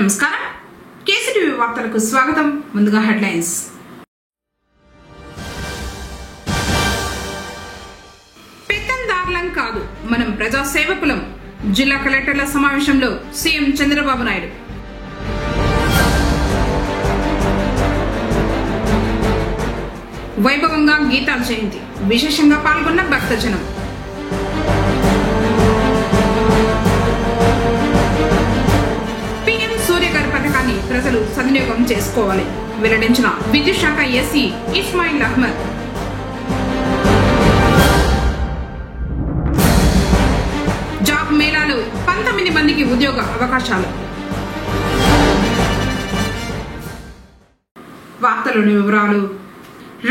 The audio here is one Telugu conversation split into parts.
నమస్కారం కేసీటీవీ వార్తలకు స్వాగతం. ముందుగా హెడ్లైన్స్. పెత్తందారులం కాదు, మనం ప్రజా సేవకులం. జిల్లా కలెక్టర్ల సమావేశంలో సీఎం చంద్రబాబు నాయుడు. వైభవంగా గీతాల జయంతి, విశేషంగా పాల్గొన్న భక్తజనం. పీఎం సూర్య గారి పథకాన్ని ప్రజలు సద్వినియోగం చేసుకోవాలి వెల్లడించిన విద్యుత్ శాఖ ఎస్సీ ఇస్మాయిల్ అహ్మద్. జాబ్ మేళాలో 19 మందికి ఉద్యోగ అవకాశాలు. వార్తలోని వివరాలు.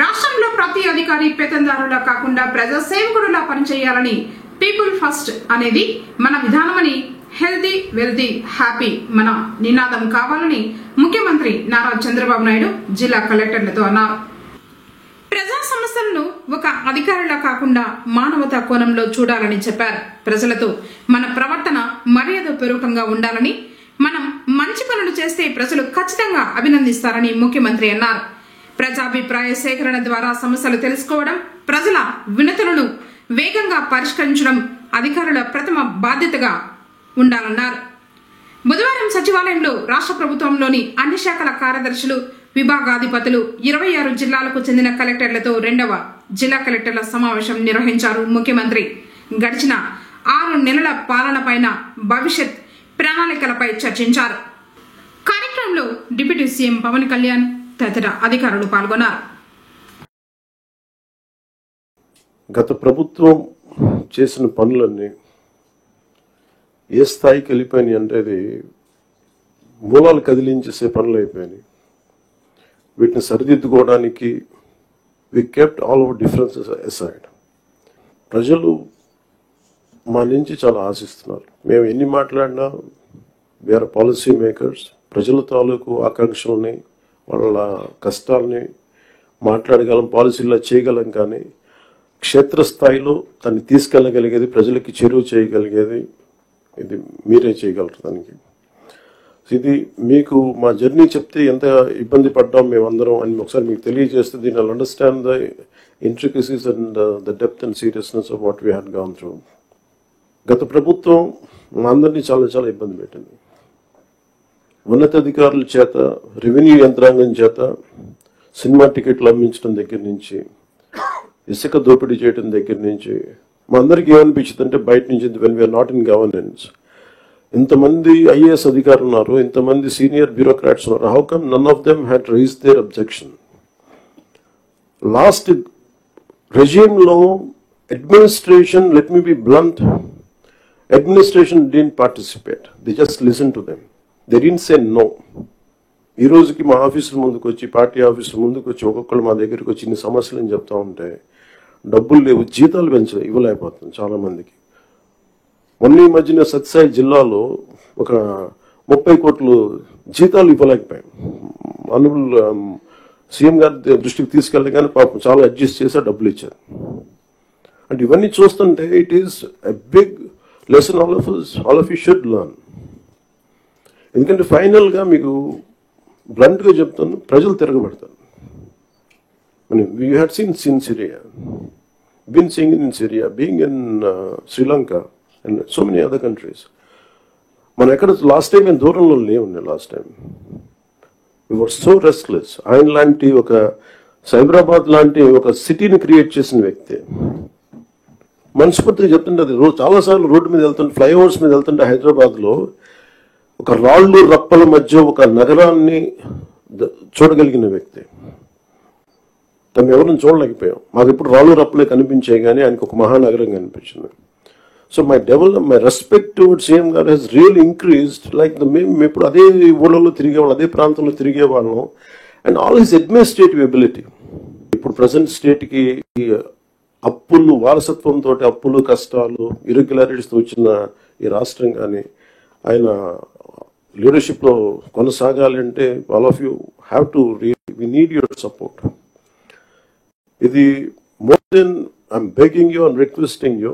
రాష్ట్రంలో ప్రతి అధికారి పెత్తందారులా కాకుండా ప్రజా సేవకుడులా పనిచేయాలని, పీపుల్ ఫస్ట్ అనేది మన విధానమని, హెల్దీ వెల్దీ హ్యాపీ మన నినాదం కావాలని ముఖ్యమంత్రి నారా చంద్రబాబు నాయుడు జిల్లా కలెక్టర్లతో అన్నారు. ప్రజా సమస్యలను ఒక అధికారిలా కాకుండా మానవతా కోణంలో చూడాలని చెప్పారు. ప్రజలతో మన ప్రవర్తన మర్యాదపూర్వకంగా ఉండాలని, మనం మంచి పనులు చేస్తే ప్రజలు ఖచ్చితంగా అభినందిస్తారని ముఖ్యమంత్రి అన్నారు. ప్రజాభిప్రాయ సేకరణ ద్వారా సమస్యలు తెలుసుకోవడం, ప్రజల వినతులను వేగంగా పరిష్కరించడం అధికారుల ప్రథమ బాధ్యతగా ఉండాలన్నారు. బుధవారం సచివాలయంలో రాష్ట్ర ప్రభుత్వంలోని అన్ని శాఖల కార్యదర్శులు, విభాగాధిపతులు, 26 జిల్లాలకు చెందిన కలెక్టర్లతో 2వ జిల్లా కలెక్టర్ల సమావేశం నిర్వహించారు ముఖ్యమంత్రి. గడిచిన 6 నెలల పాలనపైన, భవిష్యత్ ప్రణాళికలపై చర్చించారు. కార్యక్రమంలో డిప్యూటీ సీఎం పవన్ కళ్యాణ్ తదితర అధికారులు పాల్గొన్నారు. గత ప్రభుత్వం చేసిన పనులన్నీ ఏ స్థాయికి వెళ్ళిపోయినాయి అంటే అది మూలాలు కదిలించేసే పనులు అయిపోయినాయి. వీటిని సరిదిద్దుకోవడానికి we kept all our differences aside. ప్రజలు మా నుంచి చాలా ఆశిస్తున్నారు. మేము ఎన్ని మాట్లాడినా వీఆర్ పాలసీ మేకర్స్. ప్రజల తాలూకు ఆకాంక్షల్ని, వాళ్ళ కష్టాలని మాట్లాడగలం, పాలసీల్లో చేయగలం. కానీ క్షేత్రస్థాయిలో దాన్ని తీసుకెళ్ళగలిగేది, ప్రజలకి చేరువ చేయగలిగేది ఇది మీరే చేయగలరు. దానికి ఇది మీకు మా జర్నీ చెప్తే ఎంత ఇబ్బంది పడ్డాం మేమందరం అని ఒకసారి మీకు తెలియజేస్తే దీన్ని I'll understand the intricacies and the depth and seriousness of what we had gone through. గత ప్రభుత్వం మా అందరినీ చాలా చాలా ఇబ్బంది పెట్టింది. ఉన్నతాధికారుల చేత, రెవెన్యూ యంత్రాంగం చేత సినిమా టికెట్లు అమ్మించడం దగ్గర నుంచి, ఇసుక దోపిడీ చేయడం దగ్గర నుంచి మా అందరికీ ఏమనిపించింది అంటే బయట నుంచి when we are not in governance, ఇంతమంది ఐఏఎస్ అధికారులు ఉన్నారు, ఇంతమంది సీనియర్ బ్యూరోక్రాట్స్ ఉన్నారు, how come none of them had raise their objection. Last రెజ్యూమ్లో administration, let me be blunt, administration didn't participate, they just listen to them, they didn't say no. ఈ రోజుకి మా ఆఫీసుల ముందుకు వచ్చి, పార్టీ ఆఫీసుల ముందుకు వచ్చి ఒక్కొక్కరు మా దగ్గరికి వచ్చి ఇన్ని సమస్యలు అని చెప్తా ఉంటే డబ్బులు లేవు, జీతాలు ఇవ్వలేకపోతుంది చాలా మందికి. మొన్న ఈ మధ్యన సత్యసాయి జిల్లాలో ఒక 30 కోట్లు జీతాలు ఇవ్వలేకపోయాం. అనుబుల్ సీఎం గారి దృష్టికి తీసుకెళ్ళి కానీ పాపం చాలా అడ్జస్ట్ చేసి డబ్బులు ఇచ్చారు. అంటే ఇవన్నీ చూస్తుంటే it is a big lesson all of you should learn. ఎందుకంటే ఫైనల్గా మీకు బ్లంట్గా చెప్తాను, ప్రజలు తిరగబడతారు. We had seen Syria, been seeing in Syria, being in Sri Lanka and so many other countries. మనం ఎక్కడ లాస్ట్ టైం మేము దూరంలో లేవు. Last time we were so restless. ఆయన లాంటి ఒక సైబరాబాద్ లాంటి ఒక సిటీని క్రియేట్ చేసిన వ్యక్తి మనస్ఫూర్తిగా చెప్తుంటే, అది చాలాసార్లు రోడ్డు మీద వెళ్తుంటే, ఫ్లైఓవర్స్ మీద వెళ్తుంటే హైదరాబాద్లో ఒక రాళ్ళు రప్పల మధ్య ఒక నగరాన్ని చూడగలిగిన వ్యక్తి. తను ఎవరిని చూడలేకపోయాం. మాకు ఇప్పుడు రాళ్ళు రప్పలే కనిపించాయి కానీ ఆయనకు ఒక మహానగరం కనిపించింది. So my respect towards CM గారు హెస్ రియల్ ఇంక్రీజ్డ్. లైక్ మేము ఇప్పుడు అదే ఊళ్ళలో తిరిగేవాళ్ళం, అదే ప్రాంతంలో తిరిగేవాళ్ళం. And all his administrative ability. ఇప్పుడు ప్రజెంట్ స్టేట్కి అప్పులు, వారసత్వంతో అప్పులు, కష్టాలు, ఇరెగ్యులారిటీస్తో వచ్చిన ఈ రాష్ట్రం కానీ ఆయన లీడర్షిప్లో కొనసాగాలి అంటే all of you have to we need your support. ఇది more than I'm begging you and requesting you.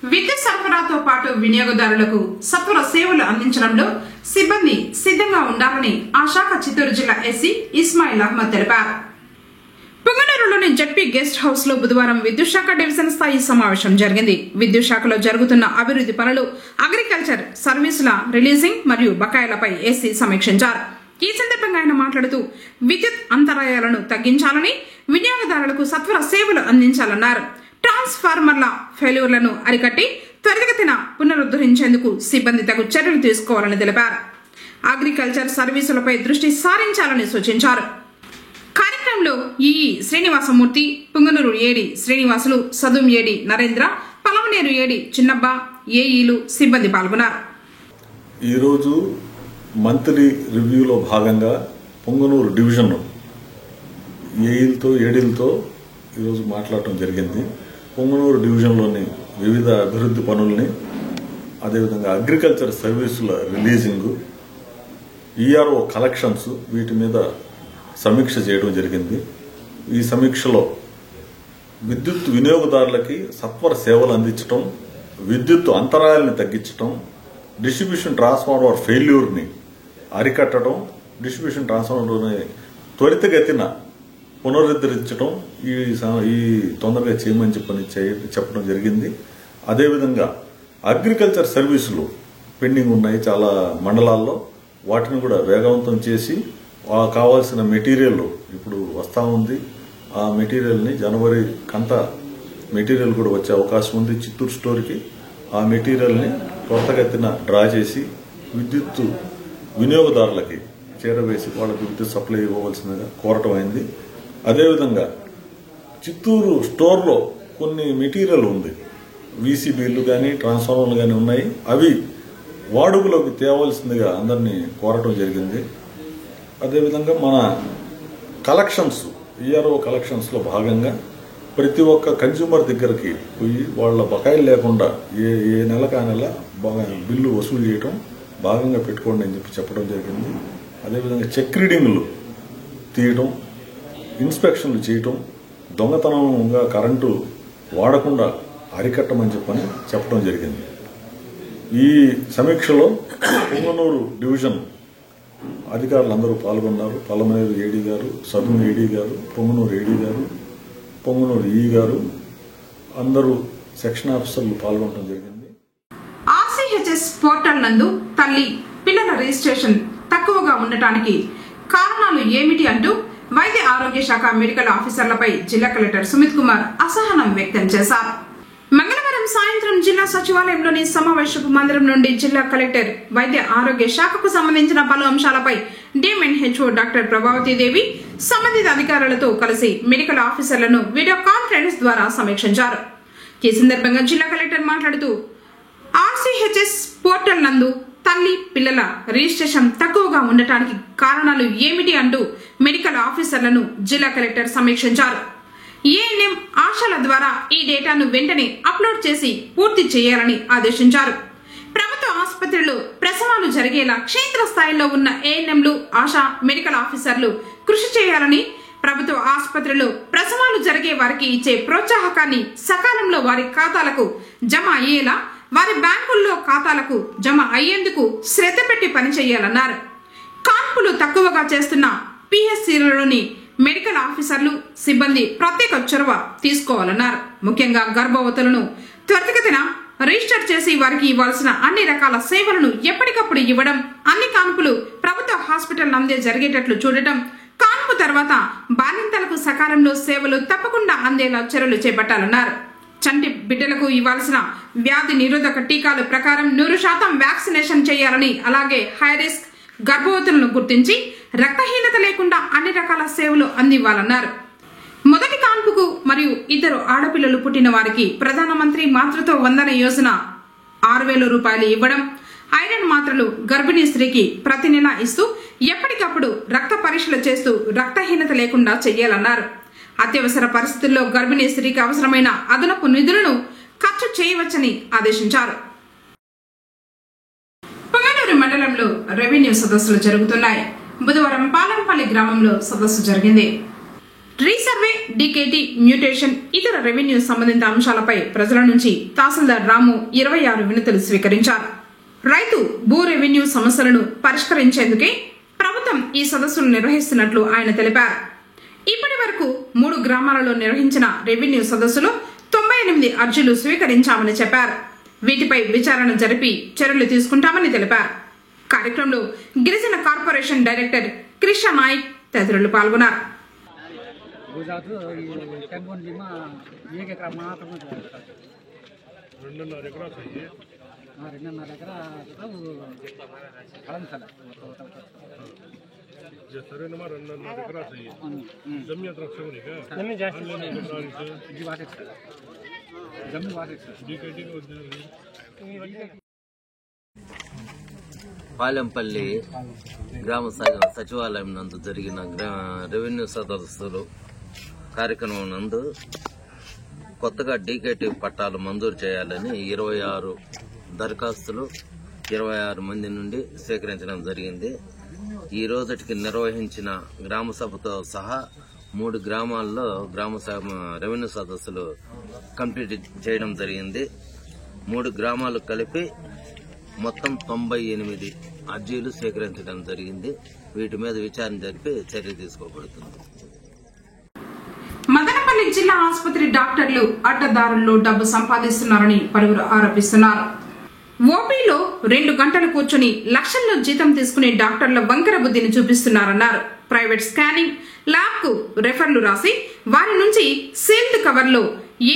విద్యుత్ సరఫరాతో పాటు వినియోగదారులకు సత్వర సేవలు అందించడంలో సిబ్బంది సిద్ధంగా ఉండాలని ఆ శాఖ చిత్తూరు జిల్లా ఎస్సీ ఇస్మాయిల్ అహ్మద్ తెలిపారు. పుంగనూరులోని జడ్పీ గెస్ట్ హౌస్ లో బుధవారం విద్యుత్ శాఖ డివిజన్ స్థాయి సమావేశం జరిగింది. విద్యుత్ శాఖలో జరుగుతున్న అభివృద్ధి పనులు, అగ్రికల్చర్ సర్వీసుల రిలీజింగ్ మరియు బకాయిలపై ఎస్సీ సమీక్షించారు. ఈ సందర్భంగా ఆయన మాట్లాడుతూ విద్యుత్ అంతరాయాలను తగ్గించాలని, వినియోగదారులకు సత్వర సేవలు అందించాలన్నారు. ట్రాన్స్ఫార్మర్ల ఫెయిల్యూర్లను అరికట్టి త్వరితగతిన పునరుద్ధరించేందుకు సిబ్బంది తగు చర్యలు తీసుకోవాలని తెలిపారు. అగ్రికల్చర్ సర్వీసులపై దృష్టి సారించాలని సూచించారు. కార్యక్రమంలో EE Srinivasamurthy, Punganur AD Srinivasulu, Sadum AD Narendra, Palamaner AD Chinnabba, ఏఈలు, సిబ్బంది పాల్గొన్నారు. ఈరోజు మంత్లీ రివ్యూలో భాగంగా పుంగనూరు డివిజన్ ఏఈలతో ఏడీలతో ఈరోజు మాట్లాడటం జరిగింది. పుంగనూరు డివిజన్లోని వివిధ అభివృద్ధి పనుల్ని, అదేవిధంగా అగ్రికల్చర్ సర్వీసుల రిలీజింగ్, ఈఆర్ఓ కలెక్షన్స్, వీటి మీద సమీక్ష చేయడం జరిగింది. ఈ సమీక్షలో విద్యుత్ వినియోగదారులకి సత్వర సేవలు అందించడం, విద్యుత్ అంతరాయాలను తగ్గించడం, డిస్ట్రిబ్యూషన్ ట్రాన్స్ఫార్మర్ ఫెయిల్యూర్ని అరికట్టడం, డిస్ట్రిబ్యూషన్ ట్రాన్స్ఫార్మర్ని త్వరితగతిన పునరుద్ధరించడం ఈ తొందరగా చేయమని చెప్పడం జరిగింది. అదేవిధంగా అగ్రికల్చర్ సర్వీసులు పెండింగ్ ఉన్నాయి చాలా మండలాల్లో, వాటిని కూడా వేగవంతం చేసి కావాల్సిన మెటీరియల్ ఇప్పుడు వస్తూ ఉంది. ఆ మెటీరియల్ని జనవరి కంతా మెటీరియల్ కూడా వచ్చే అవకాశం ఉంది చిత్తూరు స్టోర్కి. ఆ మెటీరియల్ని త్వరితగతిన డ్రా చేసి విద్యుత్ వినియోగదారులకి చేరవేసి వాళ్ళకి విద్యుత్ సప్లై ఇవ్వవలసిందిగా కోరటం అయింది. అదేవిధంగా చిత్తూరు స్టోర్లో కొన్ని మెటీరియల్ ఉంది, వీసీబీలు కానీ ట్రాన్స్ఫార్మర్లు కానీ ఉన్నాయి, అవి వాడుకలోకి తేవలసిందిగా అందరినీ కోరటం జరిగింది. అదేవిధంగా మన కలెక్షన్స్, ఈఆర్ఓ కలెక్షన్స్లో భాగంగా ప్రతి ఒక్క కన్స్యూమర్ దగ్గరికి పోయి వాళ్ళ బకాయిలు లేకుండా ఏ నెలకు ఆ నెల బిల్లు వసూలు చేయడం భాగంగా పెట్టుకోండి అని చెప్పడం జరిగింది. అదేవిధంగా చెక్ రీడింగ్లు తీయటం, ఇన్స్పెక్షన్లు చేయటం, దొంగతనంగా కరెంటు వాడకుండా అరికట్టమని చెప్పడం జరిగింది. ఈ సమీక్షలో పుంగనూరు డివిజన్ అధికారులందరూ పాల్గొన్నారు. పలమనేరు ఏడీ గారు, సదుం ఏడీ గారు, పొంగనూరు ఏడీ గారు, పొంగనూరు ఈ గారు, అందరూ సెక్షన్ ఆఫీసర్లు పాల్గొనడం జరిగింది. ఆర్సీహెచ్ఎస్ పోర్టల్ నందు తల్లి పిల్లల రిజిస్ట్రేషన్ తక్కువగా ఉండటానికి కారణాలు ఏమిటి అంటూ వైద్య ఆరోగ్య శాఖ మెడికల్ ఆఫీసర్లపై జిల్లా కలెక్టర్ సుమిత్ కుమార్ అసహనం వ్యక్తం చేశారు. మంగళవారం సాయంత్రం జిల్లా సచివాలయంలోని సమావేశపు మందిరం నుండి జిల్లా కలెక్టర్ వైద్య ఆరోగ్య శాఖకు సంబంధించిన పలు అంశాలపై డిఎంఎన్హెచ్ఓ డాక్టర్ ప్రభావతి దేవి సంబంధిత అధికారులతో కలిసి మెడికల్ ఆఫీసర్లను వీడియో కాన్ఫరెన్స్ ద్వారా సమీక్షించారు. ఈ సందర్భంగా జిల్లా కలెక్టర్ మాట్లాడుతూ ఆర్సీహెచ్ఎస్ పోర్టల్ నందు తల్లి పిల్లల రిజిస్ట్రేషన్ తక్కువగా ఉండటానికి కారణాలు ఏమిటి అంటూ మెడికల్ ఆఫీసర్లను జిల్లా కలెక్టర్ సమీక్షించారు. ఏఎన్ఎం ఆశాల ద్వారా ఈ డేటాను వెంటనే అప్లోడ్ చేసి పూర్తి చేయాలని ఆదేశించారు. ప్రభుత్వ ఆసుపత్రులు ప్రసవాలు జరిగేలా క్షేత్రస్థాయిలో ఉన్న ఏఎన్ఎంలు, ఆశా మెడికల్ ఆఫీసర్లు కృషి చేయాలని, ప్రభుత్వ ఆసుపత్రులు ప్రసవాలు జరిగే వారికి ఇచ్చే ప్రోత్సాహకాన్ని సకాలంలో వారి ఖాతాలకు జమ అయ్యేలా వారి బ్యాంకుల్లో ఖాతాలకు జమ అయ్యేందుకు శ్రద్ధ పెట్టి పనిచేయాలన్నారు. కాన్పులు తక్కువగా చేస్తున్న పిహెచ్సిలోని మెడికల్ ఆఫీసర్లు, సిబ్బంది ప్రత్యేక చొరవ తీసుకోవాలన్నారు. ముఖ్యంగా గర్భవతులను త్వరితగతిన రిజిస్టర్ చేసి వారికి ఇవ్వాల్సిన అన్ని రకాల సేవలను ఎప్పటికప్పుడు ఇవ్వడం, అన్ని కాన్పులు ప్రభుత్వ హాస్పిటల్ నందే జరిగేటట్లు చూడటం, కాన్పు తర్వాత బాలింతలకు సకాలంలో సేవలు తప్పకుండా అందేలా చర్యలు చేపట్టాలన్నారు. చంటి బిడ్డలకు ఇవ్వాల్సిన వ్యాధి నిరోధక టీకాల ప్రకారం 100% వ్యాక్సినేషన్ చేయాలని, అలాగే హై రిస్క్ గర్భవతులను గుర్తించి రక్తహీనత లేకుండా అన్ని రకాల సేవలు అందివ్వాలన్నారు. మొదటి కాన్పుకు మరియు 2 ఆడపిల్లలు పుట్టిన వారికి ప్రధానమంత్రి మాతృత్వ వందన యోజన 6,000 రూపాయలు ఇవ్వడం, ఐరన్ మాత్రలు గర్భిణీ స్త్రీకి ప్రతి నెల ఇస్తూ ఎప్పటికప్పుడు రక్త పరీక్షలు చేస్తూ రక్తహీనత లేకుండా చేయాలన్నారు. అత్యవసర పరిస్థితుల్లో గర్భిణీ స్త్రీకి అవసరమైన అదనపు నిధులను ఖర్చు చేయవచ్చని ఆదేశించారు. పుంగనూరు మండలంలో రెవెన్యూ సదస్సులు జరుగుతున్నాయి. బుధవారం పాలంపల్లి గ్రామంలో సదస్సు జరిగింది. రీసర్వే, డీకేటీ, మ్యూటేషన్, ఇతర రెవెన్యూ సంబంధిత అంశాలపై ప్రజల నుంచి తహసీల్దార్ రాము 26 వినతులు స్వీకరించారు. రైతు భూ రెవెన్యూ సమస్యలను పరిష్కరించేందుకే ప్రభుత్వం ఈ సదస్సులు నిర్వహిస్తున్నట్లు ఆయన తెలిపారు. ఇప్పటి వరకు 3 గ్రామాలలో నిర్వహించిన రెవెన్యూ సదస్సులో 98 అర్జీలు స్వీకరించామని చెప్పారు. వీటిపై విచారణ జరిపి చర్యలు తీసుకుంటామని తెలిపారు. కార్యక్రమంలో గిరిజన కార్పొరేషన్ డైరెక్టర్ కృష్ణ నాయక్ తదితరులు పాల్గొన్నారు. పాలెంపల్లి గ్రామ సచివాలయం నందు జరిగిన రెవెన్యూ సదస్సులు కార్యక్రమం నందు కొత్తగా డీకేటీ పట్టాలు మంజూరు చేయాలని 26 దరఖాస్తులు 26 మంది నుండి స్వీకరించడం జరిగింది. ఈ రోజుకి నిర్వహించిన గ్రామ సభతో సహా 3 గ్రామాల్లో రెవెన్యూ సదస్సులు కంప్లీట్ చేయడం జరిగింది. 3 గ్రామాలు కలిపి మొత్తం 98 అర్జీలు స్వీకరించడం జరిగింది. వీటి మీద విచారణ జరిపి చర్య తీసుకోబడుతుంది. మదనపల్లి జిల్లా ఆసుపత్రి డాక్టర్లు అడ్డదారుల్లో డబ్బు సంపాదిస్తున్నారని పలువురు ఆరోపిస్తున్నారు. ఓపీలో 2 గంటలు కూర్చుని లక్షల్లో జీతం తీసుకునే డాక్టర్ల వంకర బుద్ధిని చూపిస్తున్నారన్నారు. ప్రైవేట్ స్కానింగ్ ల్యాబ్ కు రెఫర్లు రాసి వారి నుంచి సీల్డ్ కవర్లో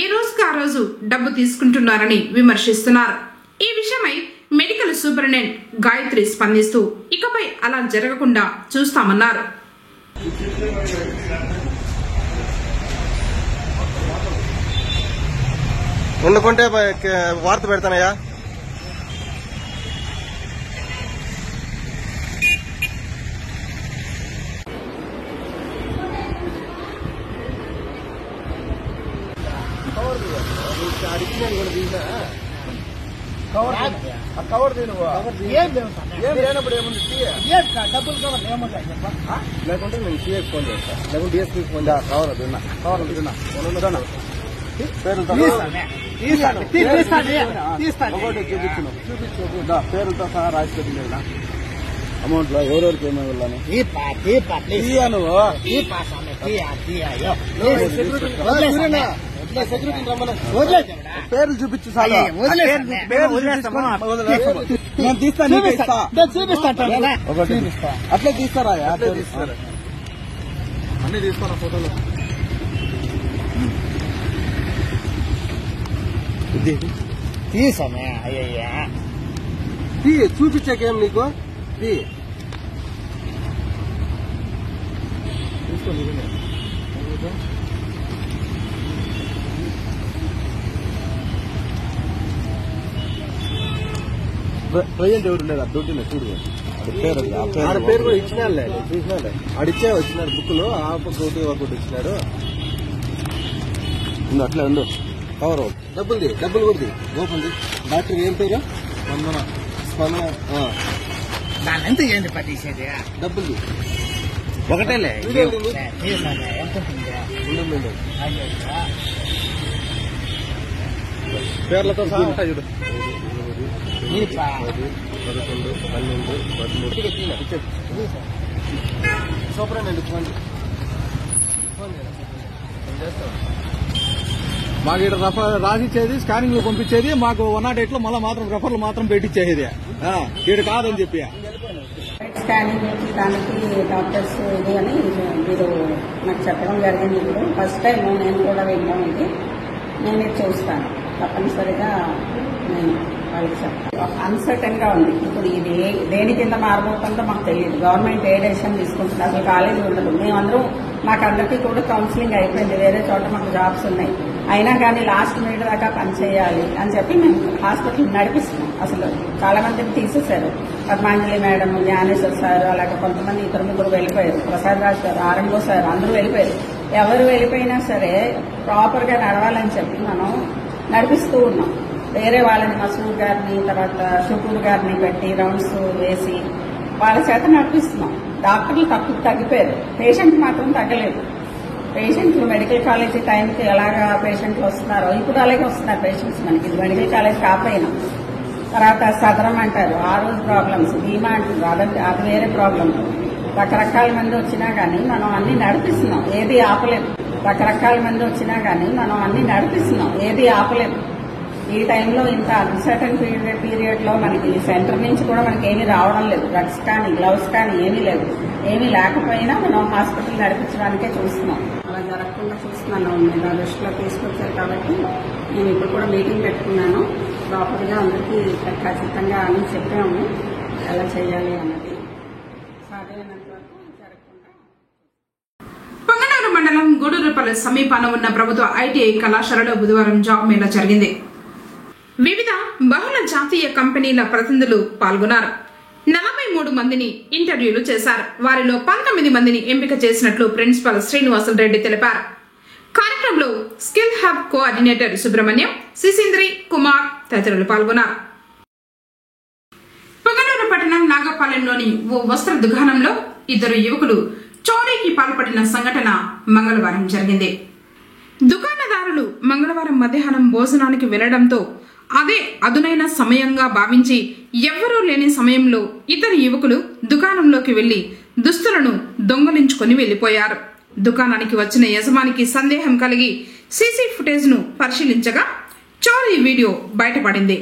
ఏ రోజుకు ఆ రోజు డబ్బు తీసుకుంటున్నారని విమర్శిస్తున్నారు. ఈ విషయమై మెడికల్ సూపరింటెండెంట్ గాయత్రి స్పందిస్తూ ఇకపై అలా జరగకుండా చూస్తామన్నారు. వండుకుంటే వార్త పెడతానయ్యా. కవర్ లేనప్పుడు ఏముంది డబ్బులు కవర్ ఏముంటాయి లేకుంటే నేను సిఎస్ ఫోన్ చేస్తాను, లేకుంటే డిఎస్పీ ఫోన్ కవర్ అదున్నా కవర్ అదున్నా చూపించు పేరుతో సహా రాసి పెట్టిన అమౌంట్ లో ఎవరెవరికి ఏమేమి వెళ్ళాను సెక్యూరిటీ పేర్లు చూపించు నేను తీస్తాను అట్లే తీస్తారా అన్ని తీస్తాను ఫోటోలు తీసామే అయ్యయ్యా చూపించాకేం నీకు ప్రజెంట్ ఎవరు లేదు దొడ్డిన చూడు పేరు కూడా ఇచ్చినారులే చూసినారులే అడిచే వచ్చినారు బుక్ లో ఆ బుక్ ఒకటి ఇచ్చినారు అట్లా ఉండు కవర్ డబ్బులు కూడా ఓపెన్ డాక్టర్ ఏం పేరు స్పందన దాని ఏంటి పట్టేసేది డబ్బులు ఒకటేలే పేర్లతో సహా ఉంటాయి చూడు 11, 12, 13 సూపరింటెండెంట్ మాకు ఇక్కడ రాసిచ్చేది స్కానింగ్ లో పంపించేది మాకు 108 లో మళ్ళీ మాత్రం రెఫర్లు మాత్రం పెట్టించేది ఇక్కడ కాదని చెప్పి స్కానింగ్ దానికి డాక్టర్స్ ఇది అని మీరు నాకు చెప్పడం జరిగింది. ఇప్పుడు ఫస్ట్ టైం నేను కూడా విన్నాను. ఇది నేను ఇది చూస్తాను తప్పనిసరిగా నేను వాళ్ళకి చెప్తాను. అన్సర్టన్ గా ఉంది. ఇప్పుడు ఇది దేని కింద మారబోతుందో మాకు తెలియదు. గవర్నమెంట్ ఏ డెసిషన్ తీసుకుంటుంది అసలు కాలేజీ ఉండదు. మేమందరం మాకందరికీ కూడా కౌన్సిలింగ్ అయిపోయింది. వేరే చోట మాకు జాబ్స్ ఉన్నాయి. అయినా కానీ లాస్ట్ మినిట్ దాకా పనిచేయాలి అని చెప్పి మేము హాస్పిటల్ నడిపిస్తున్నాం. అసలు చాలా మందిని తీసేశారు. పద్మాంజలి మేడం, జ్ఞానేశ్వర్ సార్, అలాగే కొంతమంది 2-3 వెళ్ళిపోయారు. ప్రసాద్ రాజ్ సార్, ఆరంభో సార్ అందరూ వెళ్ళిపోయారు. ఎవరు వెళ్ళిపోయినా సరే ప్రాపర్ గా నడవాలని చెప్పి మనం నడిపిస్తూ ఉన్నాం. వేరే వాళ్ళని మసూర్ గారిని తర్వాత షుకూర్ గారిని పెట్టి రౌండ్స్ వేసి వాళ్ళ చేత నడిపిస్తున్నాం. డాక్టర్లు తగ్గిపోయారు, పేషెంట్ మాత్రం తగ్గలేదు. పేషెంట్లు మెడికల్ కాలేజీ టైంకి ఎలాగా పేషెంట్లు వస్తున్నారో ఇప్పుడు అలాగే వస్తున్నారు పేషెంట్స్. మనకి ఇది మెడికల్ కాలేజ్ కాకపోయినా తర్వాత సదరం అంటారు, ఆ రోజు ప్రాబ్లమ్స్, బీమా అంటారు, అది వేరే ప్రాబ్లమ్. రకరకాల మంది వచ్చినా కానీ మనం అన్ని నడిపిస్తున్నాం, ఏది ఆపలేదు. రకరకాల మంది వచ్చినా కానీ మనం అన్ని నడిపిస్తున్నాం, ఏది ఆపలేదు. ఈ టైంలో ఇంత అన్సర్టన్ పీరియడ్ లో మనకి సెంటర్ నుంచి కూడా మనకి ఏమీ రావడం లేదు. డ్రగ్స్ కానీ గ్లౌస్ కానీ ఏమీ లేదు. ఏమీ లేకపోయినా మనం హాస్పిటల్ నడిపించడానికే చూస్తున్నాం. అలా జరగకుండా చూస్తున్నాను. మీరు దృష్టిలో తీసుకొచ్చారు కాబట్టి నేను ఇప్పుడు కూడా మీటింగ్ పెట్టుకున్నాను. ప్రాపర్ గా అందరికీ ఖచ్చితంగా అని చెప్పాము ఎలా చేయాలి అన్నది. సాధ్యమైనంత వరకు జరగకుండా. పొంగనూరు మండలం గూడూరుపల్లి సమీపాన ఉన్న ప్రభుత్వ ఐటీఐ కళాశాలలో బుధవారం జాబ్ మేళా జరిగింది. వివిధ బహుళ జాతీయ కంపెనీల ప్రతినిధులు పాల్గొన్నారు. 43 మందిని ఇంటర్వ్యూలు చేశారు. వారిలో 19 మందిని ఎంపిక చేసినట్లు ప్రిన్సిపల్ శ్రీనివాసులు రెడ్డి తెలిపారు. కార్యక్రమంలో skill hub coordinator Subrahmanyam, సిసింద్రి Kumar తదితరులు పాల్గొన్నారు. పొంగనూరు పట్టణం నాగపాలెంలోని ఓ వస్త్ర దుకాణంలో 2 యువకులు చోరీకి పాల్పడిన సంఘటన మంగళవారం జరిగింది. దుకాణదారులు మంగళవారం మధ్యాహ్నం భోజనానికి వెళ్లడంతో అదే అదునైన సమయంగా భావించి ఎవ్వరూ లేని సమయంలో ఇతర యువకులు దుకాణంలోకి వెళ్లి దుస్తులను దొంగలించుకుని వెళ్లిపోయారు. దుకాణానికి వచ్చిన యజమానికి సందేహం కలిగి సీసీ ఫుటేజ్ ను పరిశీలించగా చోరీ వీడియో బయటపడింది.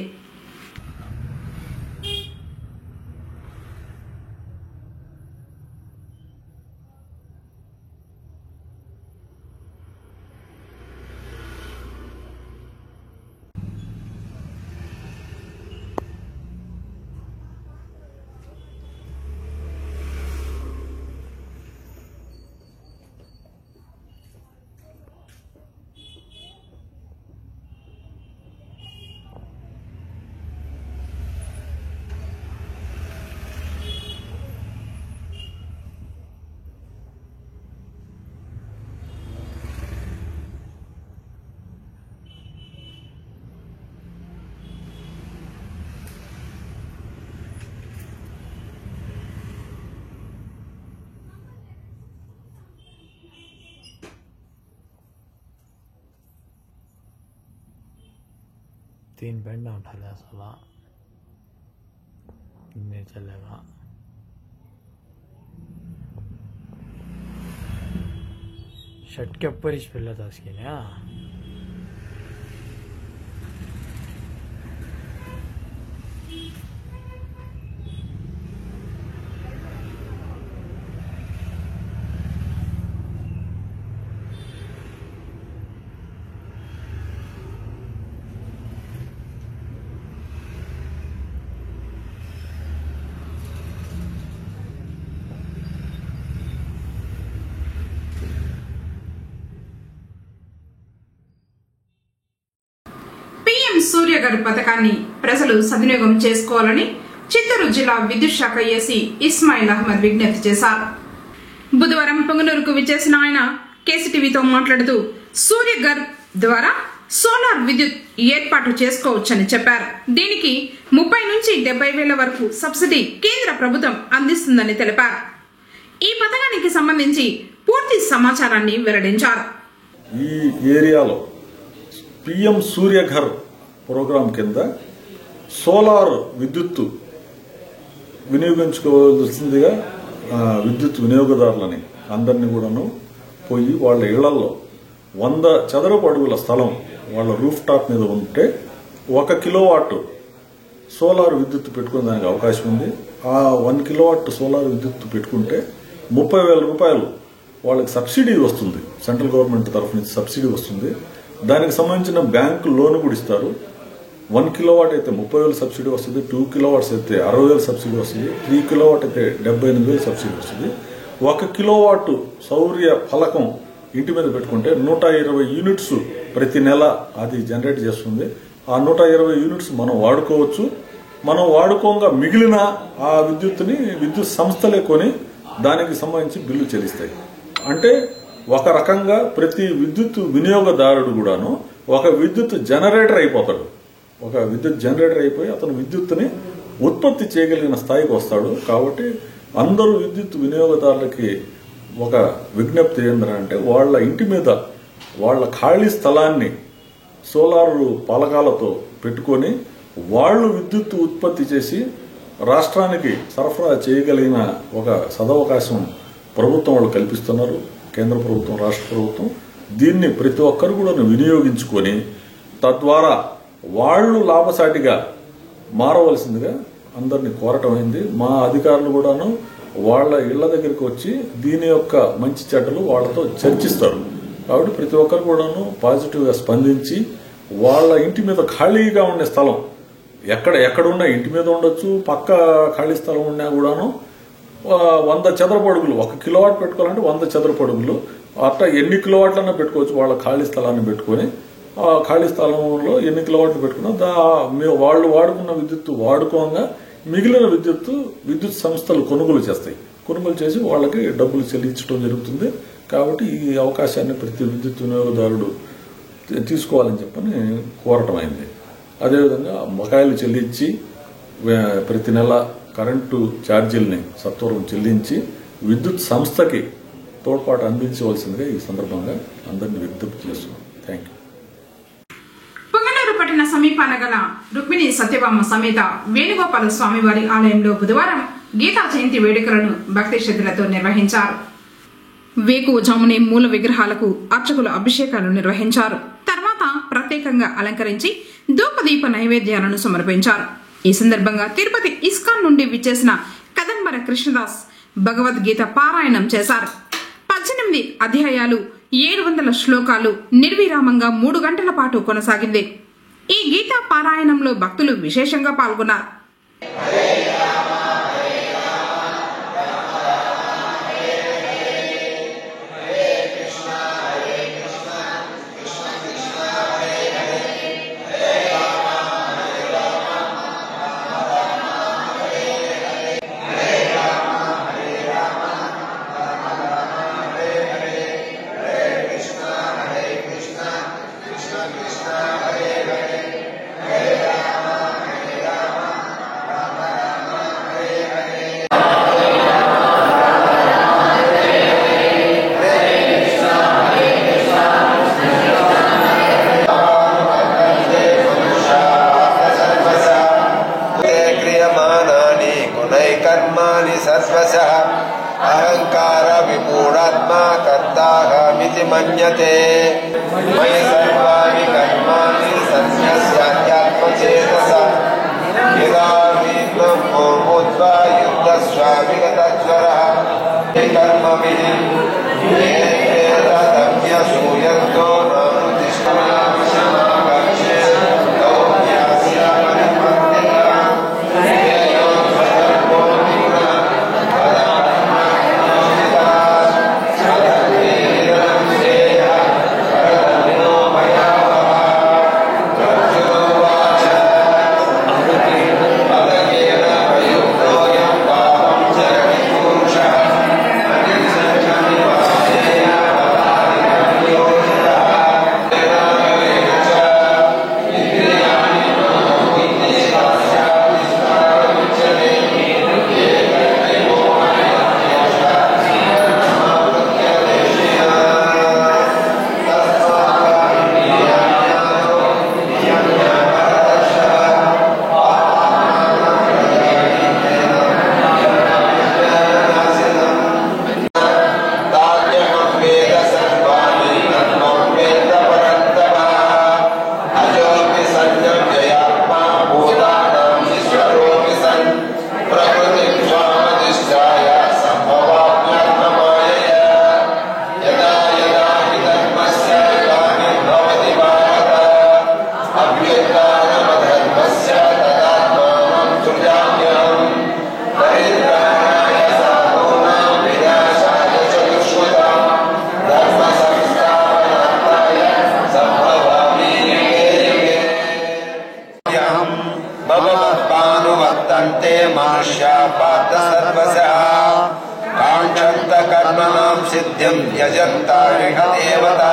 तीन बेड ना उठा लिया साला, नहीं चलेगा। शर्ट के ऊपर ही पहला था उसके लिए। సూర్యగర్ పథకాన్ని ప్రజలు సద్వినియోగం చేసుకోవాలని చిత్తూరు జిల్లా విద్యుత్ శాఖ ఏసీ ఇస్మాయిల్ అహ్మద్ విజ్ఞప్తి చేశారు. బుధవారం పొంగనూరుకు విచ్చేసిన ఆయన కేసీటీవీతో మాట్లాడుతూ సూర్యగర్ ద్వారా సోలార్ విద్యుత్ ఏర్పాటు చేసుకోవచ్చని చెప్పారు. దీనికి 30 నుంచి 70 వేల వరకు సబ్సిడీ కేంద్ర ప్రభుత్వం అందిస్తుందని తెలిపారు. ఈ పథకానికి సంబంధించి పూర్తి సమాచారాన్ని వెల్లడించారు. ఈ ఏరియాలో పిఎం సూర్యఘర్ ప్రోగ్రాం కింద సోలార్ విద్యుత్తు వినియోగించుకోవాల్సిందిగా విద్యుత్ వినియోగదారులని అందరినీ కూడాను పోయి వాళ్ళ ఇళ్లలో 100 చదరపు అడుగుల స్థలం వాళ్ళ రూఫ్ టాప్ మీద ఉంటే 1 కిలోవాట్ సోలార్ విద్యుత్తు పెట్టుకునే దానికి అవకాశం ఉంది. ఆ 1 కిలోవాట్ సోలార్ విద్యుత్తు పెట్టుకుంటే 30,000 రూపాయలు వాళ్ళకి సబ్సిడీ వస్తుంది. సెంట్రల్ గవర్నమెంట్ తరఫు నుంచి సబ్సిడీ వస్తుంది. దానికి సంబంధించిన బ్యాంకు లోన్ కూడా ఇస్తారు. 1 కిలోవాట్ అయితే 30,000 సబ్సిడీ వస్తుంది, 2 కిలోవాట్స్ అయితే 60,000 సబ్సిడీ వస్తుంది, 3 కిలోవాట్ అయితే 78,000 సబ్సిడీ వస్తుంది. 1 కిలోవాట్ సౌర్య ఫలకం ఇంటి మీద పెట్టుకుంటే 120 యూనిట్స్ ప్రతి నెల అది జనరేట్ చేస్తుంది. ఆ 120 యూనిట్స్ మనం వాడుకోవచ్చు. మనం వాడుకోగా మిగిలిన ఆ విద్యుత్తుని విద్యుత్ సంస్థలే కొని దానికి సంబంధించి బిల్లు చెల్లిస్తాయి. అంటే ఒక రకంగా ప్రతి విద్యుత్ వినియోగదారుడు కూడాను ఒక విద్యుత్ జనరేటర్ అయిపోతాడు. ఒక విద్యుత్ జనరేటర్ అయిపోయి అతను విద్యుత్తుని ఉత్పత్తి చేయగలిగిన స్థాయికి వస్తాడు. కాబట్టి అందరూ విద్యుత్ వినియోగదారులకి ఒక విజ్ఞప్తి ఏంటంటే వాళ్ళ ఇంటి మీద వాళ్ళ ఖాళీ స్థలాన్ని సోలార్ పలకాలతో పెట్టుకొని వాళ్ళు విద్యుత్ ఉత్పత్తి చేసి రాష్ట్రానికి సరఫరా చేయగలిగిన ఒక సదవకాశం ప్రభుత్వం వాళ్ళు కల్పిస్తున్నారు. కేంద్ర ప్రభుత్వం, రాష్ట్ర ప్రభుత్వం దీన్ని ప్రతి ఒక్కరు కూడా వినియోగించుకొని తద్వారా వాళ్ళు లాభసాటిగా మారవలసిందిగా అందరినీ కోరటం అయింది. మా అధికారులు కూడాను వాళ్ళ ఇళ్ల దగ్గరికి వచ్చి దీని యొక్క మంచి చెడ్డలు వాళ్ళతో చర్చిస్తారు. కాబట్టి ప్రతి ఒక్కరు కూడాను పాజిటివ్గా స్పందించి వాళ్ళ ఇంటి మీద ఖాళీగా ఉండే స్థలం ఎక్కడున్నా ఇంటి మీద ఉండొచ్చు, పక్క ఖాళీ స్థలం ఉన్నా కూడాను 100 చదరపు అడుగులు, 1 కిలోవాట్ పెట్టుకోవాలంటే 100 చదరపు అడుగులు అట్లా ఎన్ని కిలోవాట్లన్నా పెట్టుకోవచ్చు. వాళ్ళ ఖాళీ స్థలాన్ని పెట్టుకొని ఆ ఖాళీ స్థలంలో ఎన్ని కిలోవాట్లు పెట్టుకున్నా వాళ్ళు వాడుకున్న విద్యుత్తు వాడుకోగా మిగిలిన విద్యుత్ సంస్థలు కొనుగోలు చేస్తాయి. కొనుగోలు చేసి వాళ్ళకి డబ్బులు చెల్లించడం జరుగుతుంది. కాబట్టి ఈ అవకాశాన్ని ప్రతి విద్యుత్ వినియోగదారుడు తీసుకోవాలని చెప్పని కోరటం అయింది. అదేవిధంగా బకాయిలు చెల్లించి ప్రతి నెల కరెంటు ఛార్జీల్ని సత్వరం చెల్లించి విద్యుత్ సంస్థకి తోడ్పాటు అందించవలసిందిగా ఈ సందర్భంగా అందరినీ విజ్ఞప్తి చేస్తున్నాం. Thank you. పొంగనూరు పట్టణ సమీపాన గల రుక్మిణి సత్యభామ సమేత వేణుగోపాల స్వామివారి ఆలయంలో బుధవారం గీతా జయంతి వేడుకలను భక్తి శ్రద్ధలతో నిర్వహించారు. వేకువజామునే మూల విగ్రహాలకు అర్చకులు అభిషేకాలు నిర్వహించారు. తర్వాత ప్రత్యేకంగా అలంకరించి ధూపదీప నైవేద్యాలను సమర్పించారు. ఈ సందర్భంగా తిరుపతి ఇస్కాన్ నుండి విచ్చేసిన కదంబర కృష్ణదాస్ భగవద్గీత పారాయణం చేశారు. 18 అధ్యాయాలు, 700 శ్లోకాలు నిర్విరామంగా 3 గంటల పాటు కొనసాగింది. ఈ గీతా పారాయణంలో భక్తులు విశేషంగా పాల్గొన్నారు. अहंकार विपूर्णात्मा कर्ताहमिति मन्यते मयि सर्वाणि कर्माणि सन्न्यस्याध्यात्मचेतसा यदा विघ्नं भूत्वा युद्धस्वामिगतज्वरः कर्मभिः सूयन्तो सिद्धिं यजन्ता देवता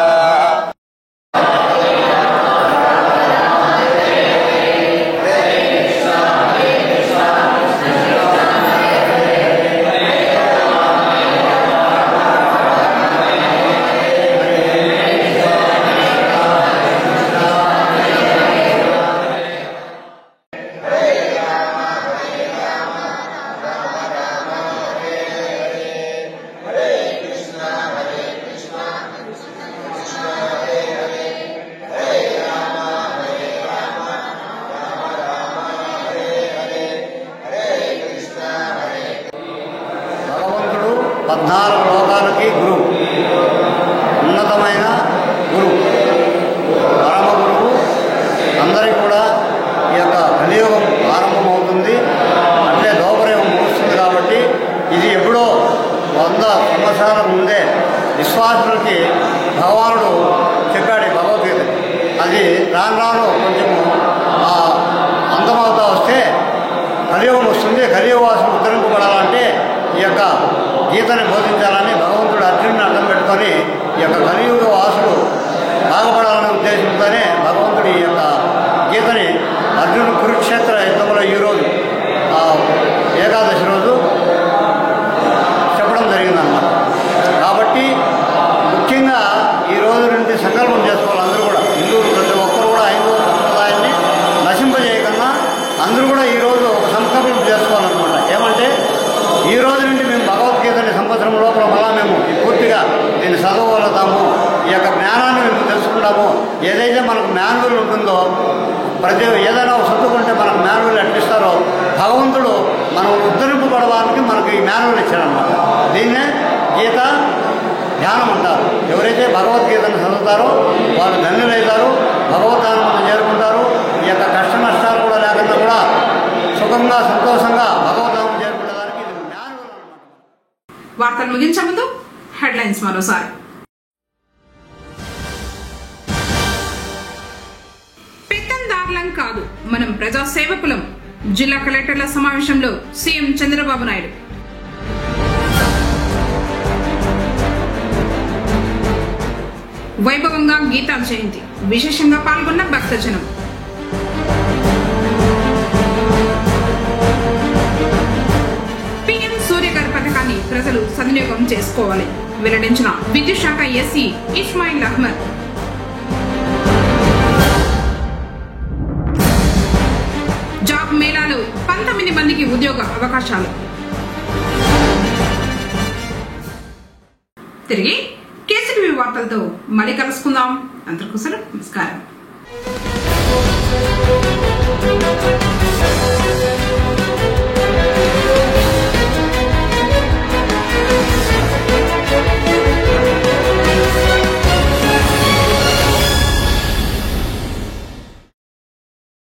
ఏదైనా సర్దుకుంటే మనకు మాన్యువల్ ఎట్లా ఇస్తారో భగవంతుడు మనం ఉద్ధరింపబడడానికి మనకు ఈ మాన్యువల్ ఇచ్చారనమాట. దీన్నే గీత ధ్యానం అంటారు. ఎవరైతే భగవద్గీతను చదువుతారో వాళ్ళు ధన్యులవుతారు, భగవద్ధానం చేరుకుంటారు. ఈ యొక్క కష్ట నష్టాలు కూడా లేకుండా కూడా సుఖంగా సంతోషంగా భగవద్ధానం చేరుకునేదానికి ఇది మాన్యువల్ అనమాట. వార్తలు ముగించే ముందు హెడ్లైన్స్ మరోసారి. పెత్తందారులం కాదు, మనం ప్రజా సేవకులం. జిల్లా కలెక్టర్ల సమావేశంలో సీఎం చంద్రబాబు నాయుడు. వైభవంగా గీతా జయంతి, విశేషంగా పాల్గొన్న భక్తజనం. పీఎం సూర్యఘర్ పథకాన్ని ప్రజలు సద్వినియోగం చేసుకోవాలి, వెల్లడించిన విద్యుత్ శాఖ ఎస్సీ ఇస్మాయిల్ అహ్మద్. జాబ్ మేళాలో 19 మందికి ఉద్యోగ అవకాశాలు. తిరిగి కేసీటీవీ వార్తలతో మళ్ళీ కలుసుకుందాం. అందరికీ నమస్కారం.